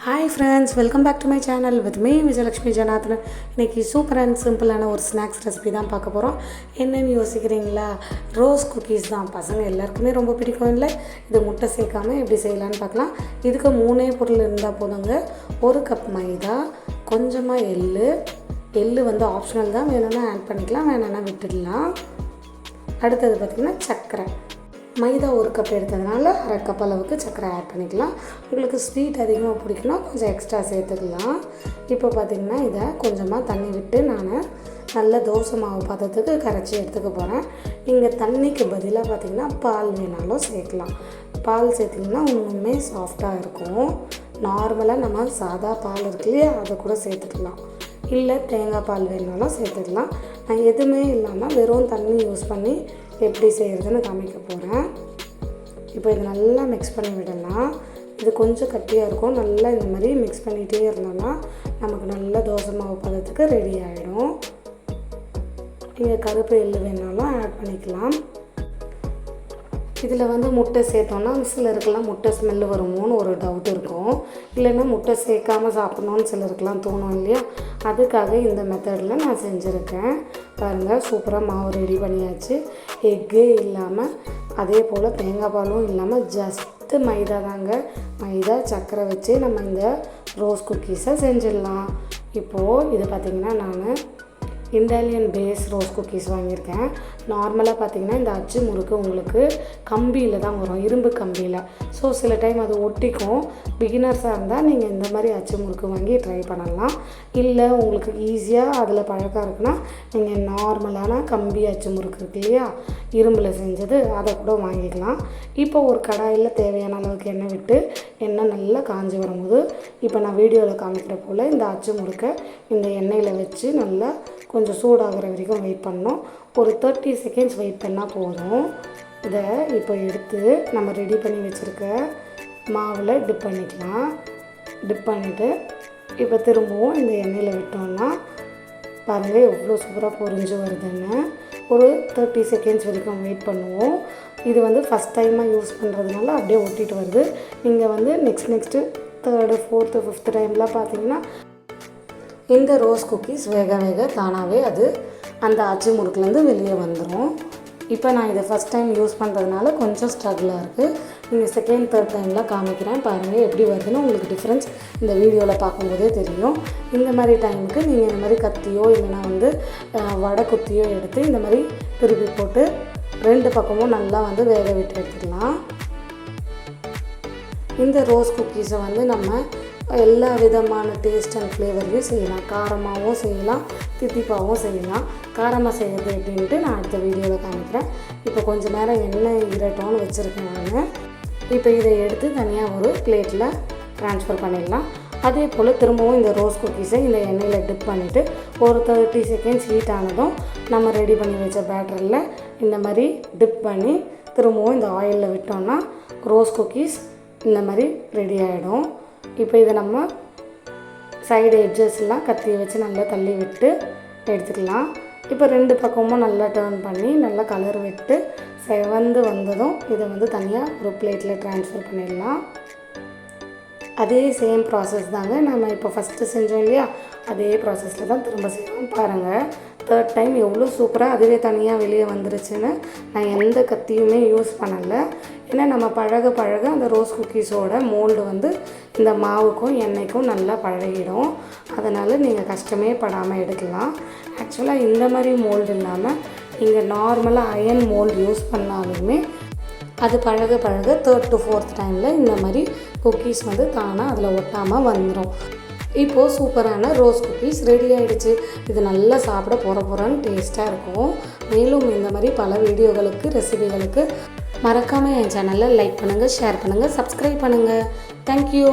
Hi friends, welcome back to my channel with me Vijayalakshmi Janardhanan. இன்றைக்கி super and சிம்பிளான ஒரு snacks recipe தான் பார்க்க போகிறோம். என்னென்னு யோசிக்கிறீங்களா? ரோஸ் குக்கீஸ் தான். பசங்க எல்லாருக்குமே ரொம்ப பிடிக்கும் இல்லை? இது முட்டை சேர்க்காமல் எப்படி செய்யலான்னு பார்க்கலாம். இதுக்கு 3 பொருள் இருந்தால் போதுங்க. 1 கப் மைதா, கொஞ்சமாக எள்ளு வந்து ஆப்ஷனல் தான், வேணும்னா ஆட் பண்ணிக்கலாம், வேணும்னா விட்டுடலாம். அடுத்தது பார்த்திங்கன்னா சர்க்கரை. மைதா 1 கப் எடுத்ததுனால 1/2 கப் அளவுக்கு சர்க்கரை ஆட் பண்ணிக்கலாம். உங்களுக்கு ஸ்வீட் அதிகமாக பிடிக்குன்னா கொஞ்சம் எக்ஸ்ட்ரா சேர்த்துக்கலாம். இப்போ பார்த்திங்கன்னா இதை கொஞ்சமாக தண்ணி விட்டு நான் நல்ல தோசை மாவு பதத்துக்கு கரைச்சி எடுத்துக்க போகிறேன். நீங்கள் தண்ணிக்கு பதிலாக பார்த்திங்கன்னா பால் வேணாலும் சேர்க்கலாம். பால் சேர்த்திங்கன்னா இன்னுமே சாஃப்டாக இருக்கும். நார்மலாக நம்ம சாதா பால் இருக்கு இல்லையா, அதை கூட சேர்த்துக்கலாம். இல்லை தேங்காய் பால் வேணாலும் சேர்த்துக்கலாம். நான் எதுவுமே இல்லாமல் வெறும் தண்ணி யூஸ் பண்ணி எப்படி செய்கிறதுன்னு காமிக்க போகிறேன். இப்போ இது நல்லா மிக்ஸ் பண்ணி விடலாம். இது கொஞ்சம் கட்டியாக இருக்கும். நல்லா இந்த மாதிரி மிக்ஸ் பண்ணிகிட்டே இருந்தோம்னா நமக்கு நல்ல தோசை மாவு பதத்துக்கு ரெடி ஆகிடும். நீங்கள் கருப்பு எள்ளு வேணாலும் ஆட் பண்ணிக்கலாம். இதில் வந்து முட்டை சேர்த்தோன்னா சிலருக்கெல்லாம் முட்டை ஸ்மெல்லு வருமோன்னு ஒரு டவுட் இருக்கும். இல்லைன்னா முட்டை சேர்க்காமல் சாப்பிட்ணுன்னு சிலருக்கெல்லாம் தோணும் இல்லையா? அதுக்காக இந்த மெத்தடில் நான் செஞ்சுருக்கேன். பாருங்கள், சூப்பராக மாவு ரெடி பண்ணியாச்சு. எக்கே இல்லாமல், அதே போல் தேங்காய் பாலும் இல்லாமல், ஜஸ்ட்டு மைதா தாங்க. மைதா சர்க்கரை வச்சு நம்ம இந்த ரோஸ் குக்கீஸை செஞ்சிடலாம். இப்போது இது பார்த்திங்கன்னா நான் இண்டாலியன் பேஸ் ரோஸ் குக்கீஸ் வாங்கியிருக்கேன். நார்மலாக பார்த்திங்கன்னா இந்த அச்சு முறுக்கு உங்களுக்கு கம்பியில் தான் வரும், இரும்பு கம்பியில். ஸோ சில டைம் அது ஒட்டிக்கும். பிகினர்ஸாக இருந்தால் நீங்கள் இந்த மாதிரி அச்சு முறுக்கு வாங்கி ட்ரை பண்ணலாம். இல்லை உங்களுக்கு ஈஸியாக அதில் பழக்கம் இருக்குன்னா நீங்கள் நார்மலான கம்பி அச்சு முறுக்கு இருக்கு இல்லையா, இரும்பில் செஞ்சது, அதை கூட வாங்கிக்கலாம். இப்போ ஒரு கடாயில் தேவையான அளவுக்கு எண்ணெய் விட்டு எண்ணெய் நல்லா காஞ்சி வரும்போது இப்போ நான் வீடியோவில் காமிக்கிற போல் இந்த அச்சு முறுக்கை இந்த எண்ணெயில் வச்சு நல்லா கொஞ்சம் சூடாகிற வரைக்கும் வெயிட் பண்ணோம். ஒரு 30 செகண்ட்ஸ் வெயிட் பண்ணால் போதும். இதை இப்போ எடுத்து நம்ம ரெடி பண்ணி வச்சுருக்க மாவில் டிப் பண்ணிக்கலாம். டிப் பண்ணிவிட்டு இப்போ திரும்பவும் இந்த எண்ணெயில் விட்டோம்னா பாருங்கள் எவ்வளோ சூப்பராக பொரிஞ்சு வருதுன்னு. ஒரு 30 செகண்ட்ஸ் வரைக்கும் வெயிட் பண்ணுவோம். இது வந்து ஃபஸ்ட் டைமாக யூஸ் பண்ணுறதுனால அப்படியே ஒட்டிட்டு வருது. நீங்கள் வந்து நெக்ஸ்ட்டு 3rd 4th 5th டைம்லாம் பார்த்தீங்கன்னா இந்த ரோஸ் குக்கீஸ் வேக தானாகவே அது அந்த அச்சு முறுக்குலேருந்து வெளியே வந்துடும். இப்போ நான் இதை ஃபஸ்ட் டைம் யூஸ் பண்ணுறதுனால கொஞ்சம் ஸ்ட்ரகிளாக இருக்குது. நீங்கள் 2nd 3rd டைம்லாம் காமிக்கிறேன் பாருங்கள் எப்படி வருதுன்னு. உங்களுக்கு டிஃப்ரென்ஸ் இந்த வீடியோவில் பார்க்கும்போதே தெரியும். இந்த மாதிரி டைமுக்கு நீங்கள் இந்த மாதிரி கத்தியோ இல்லைனா வந்து வடை குத்தியோ எடுத்து இந்த மாதிரி திருப்பி போட்டு 2 பக்கமும் நல்லா வந்து வேக விட்டு எடுத்துக்கலாம். இந்த ரோஸ் குக்கீஸை வந்து நம்ம எல்லா விதமான டேஸ்ட் அண்ட் ஃப்ளேவர்லையும் செய்யலாம். காரமாகவும் செய்யலாம், தித்திப்பாகவும் செய்யலாம். காரமாக செய்கிறது எப்படின்ட்டு நான் அடுத்த வீடியோவில் காமிக்கிறேன். இப்போ கொஞ்சம் நேரம் எண்ணெய் இரட்டோன்னு வச்சுருக்கேன் நான். இப்போ இதை எடுத்து தனியாக ஒரு பிளேட்டில் ட்ரான்ஸ்ஃபர் பண்ணிடலாம். அதே போல் திரும்பவும் இந்த ரோஸ் குக்கீஸை இந்த எண்ணெயில் டிப் பண்ணிவிட்டு ஒரு 30 செகண்ட்ஸ் ஹீட் ஆனதும் நம்ம ரெடி பண்ணி வச்ச பேட்டரில் இந்த மாதிரி டிப் பண்ணி திரும்பவும் இந்த ஆயிலில் விட்டோம்னா ரோஸ் குக்கீஸ் இந்த மாதிரி ரெடி ஆகிடும். இப்போ இதை நம்ம சைடு எட்ஜஸ்லாம் கத்தி வச்சு நல்லா தள்ளி விட்டு எடுத்துக்கலாம். இப்போ 2 பக்கமும் நல்லா டர்ன் பண்ணி நல்லா கலர் விட்டு செவந்து வந்ததும் இதை வந்து தனியாக ஒரு பிளேட்டில் ட்ரான்ஸ்ஃபர் பண்ணிடலாம். அதே சேம் ப்ராசஸ் தாங்க. நம்ம இப்போ ஃபஸ்ட்டு செஞ்சோம் இல்லையா, அதே ப்ராசஸில் தான் திரும்ப செய்வோம். பாருங்கள் 3rd டைம் எவ்வளோ சூப்பராக அதுவே தனியாக வெளியே வந்துருச்சுன்னு. நான் எந்த கத்தியுமே யூஸ் பண்ணலை. ஏன்னா நம்ம பழக அந்த ரோஸ் குக்கீஸோட மோல்டு வந்து இந்த மாவுக்கும் எண்ணெய்க்கும் நல்லா பழகிடும். அதனால் நீங்கள் கஷ்டமே படாமல் எடுக்கலாம். ஆக்சுவலாக இந்த மாதிரி மோல்டு இல்லாமல் நீங்கள் நார்மலாக அயன் மோல்டு யூஸ் பண்ணாலுமே அது பழக 3rd to 4th டைமில் இந்த மாதிரி குக்கீஸ் வந்து தானாக அதில் ஒட்டாமல் வந்துடும். இப்போது சூப்பரான ரோஸ் குக்கீஸ் ரெடி ஆகிடுச்சு. இது நல்லா சாப்பிட போகிறன்னு டேஸ்ட்டாக இருக்கும். மேலும் இந்த மாதிரி பல வீடியோகளுக்கு ரெசிபிகளுக்கு மறக்காமல் என் சேனலை லைக் பண்ணுங்கள், ஷேர் பண்ணுங்கள், சப்ஸ்கிரைப் பண்ணுங்கள். தேங்க்யூ.